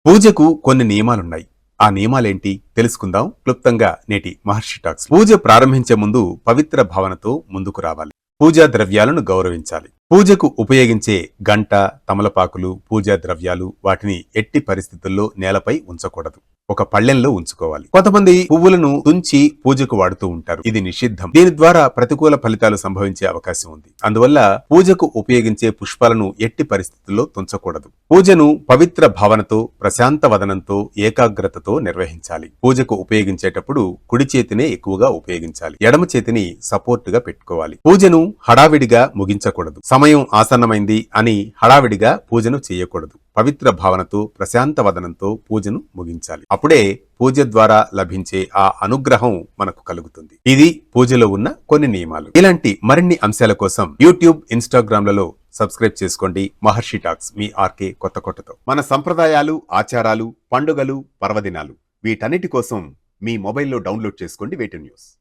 పూజకు కొన్ని నియమాలున్నాయి. ఆ నియమాలేంటి తెలుసుకుందాం క్లుప్తంగా నేటి మహర్షి టాక్స్. పూజ ప్రారంభించే ముందు పవిత్ర భావనతో ముందుకు రావాలి. పూజా ద్రవ్యాలను గౌరవించాలి. పూజకు ఉపయోగించే గంట, తమలపాకులు, పూజా ద్రవ్యాలు వాటిని ఎట్టి పరిస్థితుల్లో నేలపై ఉంచకూడదు. ఒక పళ్ళెంలో ఉంచుకోవాలి. కొంతమంది పువ్వులను తుంచి పూజకు వాడుతూ ఉంటారు. ఇది నిషిద్ధం. దీని ద్వారా ప్రతికూల ఫలితాలు సంభవించే అవకాశం ఉంది. అందువల్ల పూజకు ఉపయోగించే పుష్పాలను ఎట్టి పరిస్థితుల్లో తుంచకూడదు. పూజను పవిత్ర భావనతో, ప్రశాంత వదనంతో, ఏకాగ్రతతో నిర్వహించాలి. పూజకు ఉపయోగించేటప్పుడు కుడి చేతినే ఎక్కువగా ఉపయోగించాలి. ఎడమ చేతిని సపోర్ట్ గా పెట్టుకోవాలి. పూజను హడావిడిగా ముగించకూడదు. సమయం ఆసన్నమైంది అని హడావిడిగా పూజను చేయకూడదు. పవిత్ర భావనతో, ప్రశాంత వదనంతో పూజను ముగించాలి. అప్పుడే పూజ ద్వారా లభించే ఆ అనుగ్రహం మనకు కలుగుతుంది. ఇది పూజలో ఉన్న కొన్ని నియమాలు. ఇలాంటి మరిన్ని అంశాల కోసం యూట్యూబ్, ఇన్స్టాగ్రామ్లలో సబ్స్క్రైబ్ చేసుకోండి. మహర్షి టాక్స్ మీ ఆర్కే కొత్తకోటతో. మన సంప్రదాయాలు, ఆచారాలు, పండుగలు, పర్వదినాలు వీటన్నిటి కోసం మీ మొబైల్లో డౌన్లోడ్ చేసుకోండి వేటు న్యూస్.